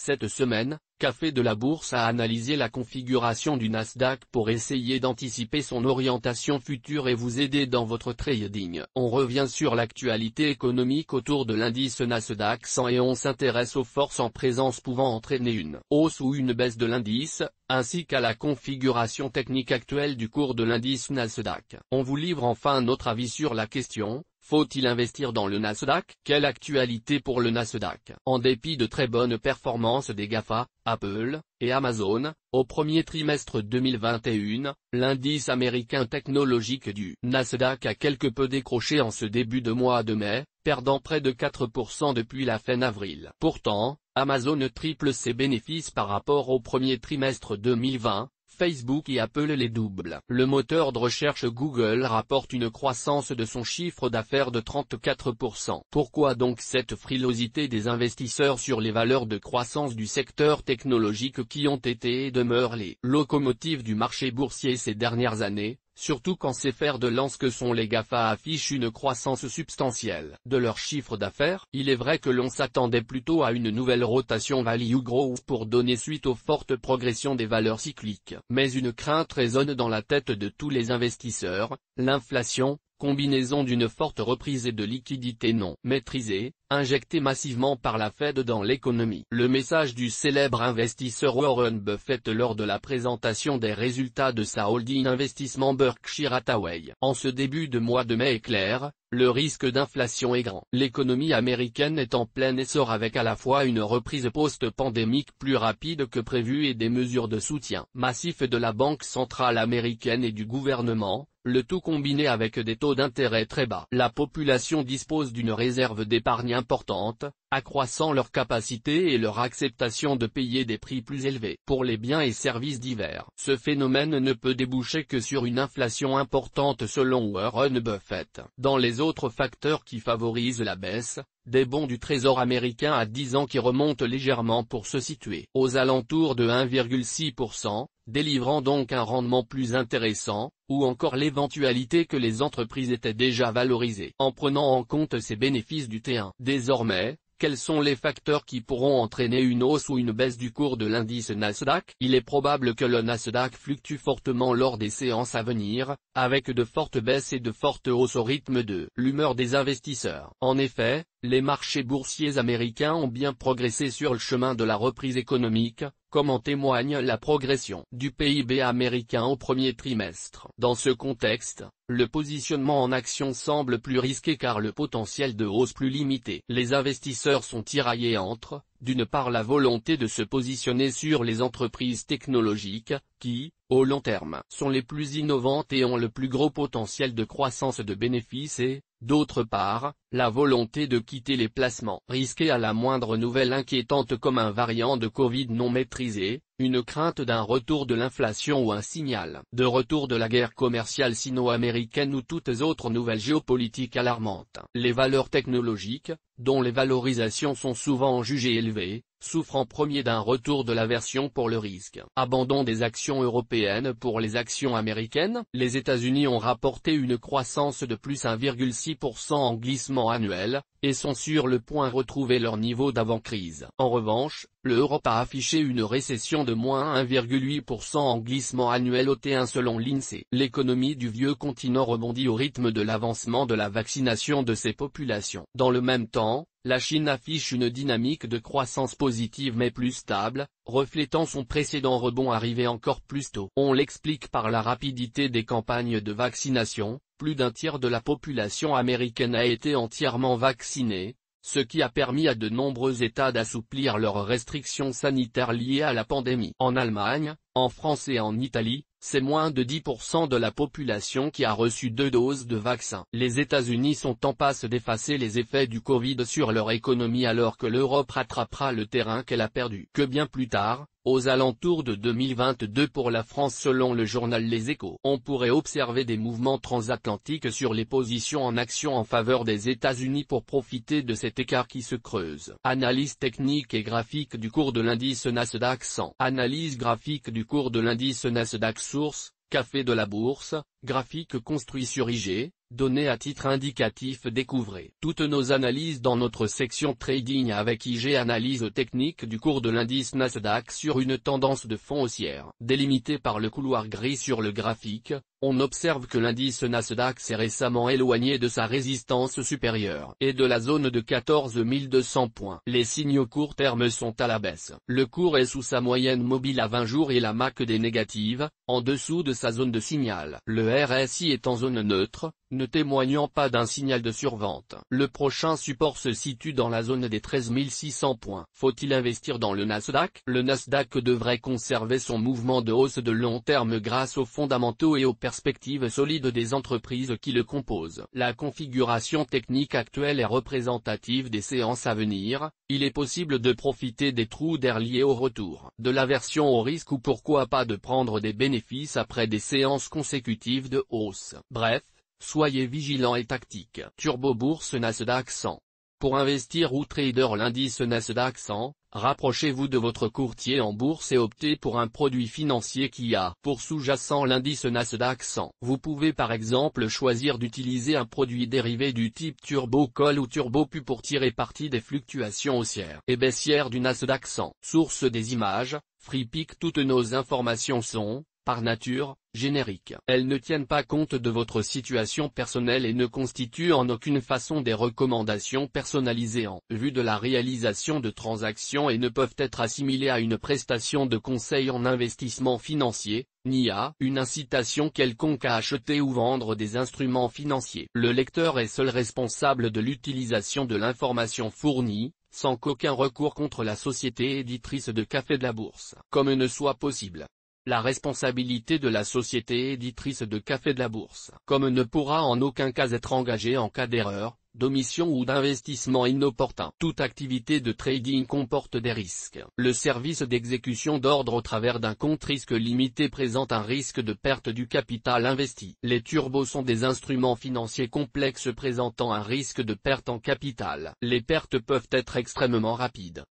Cette semaine, Café de la Bourse a analysé la configuration du Nasdaq pour essayer d'anticiper son orientation future et vous aider dans votre trading. On revient sur l'actualité économique autour de l'indice Nasdaq 100 et on s'intéresse aux forces en présence pouvant entraîner une hausse ou une baisse de l'indice, ainsi qu'à la configuration technique actuelle du cours de l'indice Nasdaq. On vous livre enfin notre avis sur la question: faut-il investir dans le Nasdaq? Quelle actualité pour le Nasdaq? En dépit de très bonnes performances des GAFA, Apple et Amazon, au premier trimestre 2021, l'indice américain technologique du Nasdaq a quelque peu décroché en ce début de mois de mai, perdant près de 4% depuis la fin avril. Pourtant, Amazon triple ses bénéfices par rapport au premier trimestre 2020. Facebook et Apple les doublent. Le moteur de recherche Google rapporte une croissance de son chiffre d'affaires de 34%. Pourquoi donc cette frilosité des investisseurs sur les valeurs de croissance du secteur technologique qui ont été et demeurent les locomotives du marché boursier ces dernières années, surtout quand ces fers de lance que sont les GAFA affichent une croissance substantielle de leur chiffre d'affaires? Il est vrai que l'on s'attendait plutôt à une nouvelle rotation value growth pour donner suite aux fortes progressions des valeurs cycliques. Mais une crainte résonne dans la tête de tous les investisseurs: l'inflation, combinaison d'une forte reprise et de liquidités non maîtrisées, injectées massivement par la Fed dans l'économie. Le message du célèbre investisseur Warren Buffett lors de la présentation des résultats de sa holding investissement Berkshire Hathaway en ce début de mois de mai est clair: le risque d'inflation est grand. L'économie américaine est en plein essor avec à la fois une reprise post-pandémique plus rapide que prévu et des mesures de soutien massif de la Banque centrale américaine et du gouvernement, le tout combiné avec des taux d'intérêt très bas. La population dispose d'une réserve d'épargne importante, accroissant leur capacité et leur acceptation de payer des prix plus élevés pour les biens et services divers. Ce phénomène ne peut déboucher que sur une inflation importante selon Warren Buffett. Dans les autres facteurs qui favorisent la baisse, des bons du Trésor américain à 10 ans qui remontent légèrement pour se situer aux alentours de 1,6%, délivrant donc un rendement plus intéressant, ou encore l'éventualité que les entreprises étaient déjà valorisées en prenant en compte ces bénéfices du T1. Désormais, quels sont les facteurs qui pourront entraîner une hausse ou une baisse du cours de l'indice Nasdaq? Il est probable que le Nasdaq fluctue fortement lors des séances à venir, avec de fortes baisses et de fortes hausses au rythme de l'humeur des investisseurs. En effet, les marchés boursiers américains ont bien progressé sur le chemin de la reprise économique, comme en témoigne la progression du PIB américain au premier trimestre. Dans ce contexte, le positionnement en action semble plus risqué car le potentiel de hausse plus limité. Les investisseurs sont tiraillés entre, d'une part, la volonté de se positionner sur les entreprises technologiques, qui, au long terme, sont les plus innovantes et ont le plus gros potentiel de croissance de bénéfices et, d'autre part, la volonté de quitter les placements risqués à la moindre nouvelle inquiétante comme un variant de Covid non maîtrisé, une crainte d'un retour de l'inflation ou un signal de retour de la guerre commerciale sino-américaine ou toutes autres nouvelles géopolitiques alarmantes. Les valeurs technologiques, dont les valorisations sont souvent jugées élevées, souffrent en premier d'un retour de l'aversion pour le risque. Abandon des actions européennes pour les actions américaines. Les États-Unis ont rapporté une croissance de plus 1,6% en glissement annuel, et sont sur le point de retrouver leur niveau d'avant-crise. En revanche, l'Europe a affiché une récession de moins 1,8% en glissement annuel au T1 selon l'INSEE. L'économie du vieux continent rebondit au rythme de l'avancement de la vaccination de ses populations. Dans le même temps, la Chine affiche une dynamique de croissance positive mais plus stable, reflétant son précédent rebond arrivé encore plus tôt. On l'explique par la rapidité des campagnes de vaccination. Plus d'un tiers de la population américaine a été entièrement vaccinée, ce qui a permis à de nombreux États d'assouplir leurs restrictions sanitaires liées à la pandémie. En Allemagne, en France et en Italie, c'est moins de 10% de la population qui a reçu 2 doses de vaccin. Les États-Unis sont en passe d'effacer les effets du Covid sur leur économie alors que l'Europe rattrapera le terrain qu'elle a perdu. Que bien plus tard, aux alentours de 2022 pour la France selon le journal Les Échos. On pourrait observer des mouvements transatlantiques sur les positions en action en faveur des États-Unis pour profiter de cet écart qui se creuse. Analyse technique et graphique du cours de l'indice Nasdaq 100. Analyse graphique du cours de l'indice Nasdaq. Source: Café de la Bourse, graphique construit sur IG, Données à titre indicatif. Découvrez toutes nos analyses dans notre section Trading avec IG. Analyse technique du cours de l'indice Nasdaq sur une tendance de fond haussière. Délimitée par le couloir gris sur le graphique, on observe que l'indice Nasdaq s'est récemment éloigné de sa résistance supérieure et de la zone de 14 200 points. Les signaux court terme sont à la baisse. Le cours est sous sa moyenne mobile à 20 jours et la MACD négative, en dessous de sa zone de signal. Le RSI est en zone neutre, ne témoignant pas d'un signal de survente. Le prochain support se situe dans la zone des 13 600 points. Faut-il investir dans le Nasdaq? Le Nasdaq devrait conserver son mouvement de hausse de long terme grâce aux fondamentaux et aux perspectives solides des entreprises qui le composent. La configuration technique actuelle est représentative des séances à venir. Il est possible de profiter des trous d'air liés au retour de l'aversion au risque ou pourquoi pas de prendre des bénéfices après des séances consécutives de hausse. Bref, soyez vigilants et tactiques. Turbo Bourse Nasdaq 100. Pour investir ou trader l'indice Nasdaq 100, rapprochez-vous de votre courtier en bourse et optez pour un produit financier qui a pour sous-jacent l'indice Nasdaq 100. Vous pouvez par exemple choisir d'utiliser un produit dérivé du type Turbo Call ou Turbo Put pour tirer parti des fluctuations haussières et baissières du Nasdaq 100. Source des images, FreePic. Toutes nos informations sont, par nature, génériques. Elles ne tiennent pas compte de votre situation personnelle et ne constituent en aucune façon des recommandations personnalisées en vue de la réalisation de transactions et ne peuvent être assimilées à une prestation de conseil en investissement financier, ni à une incitation quelconque à acheter ou vendre des instruments financiers. Le lecteur est seul responsable de l'utilisation de l'information fournie, sans qu'aucun recours contre la société éditrice de Café de la Bourse, comme ne soit possible. La responsabilité de la société éditrice de Café de la Bourse, comme ne pourra en aucun cas être engagée en cas d'erreur, d'omission ou d'investissement inopportun. Toute activité de trading comporte des risques. Le service d'exécution d'ordre au travers d'un compte risque limité présente un risque de perte du capital investi. Les turbos sont des instruments financiers complexes présentant un risque de perte en capital. Les pertes peuvent être extrêmement rapides.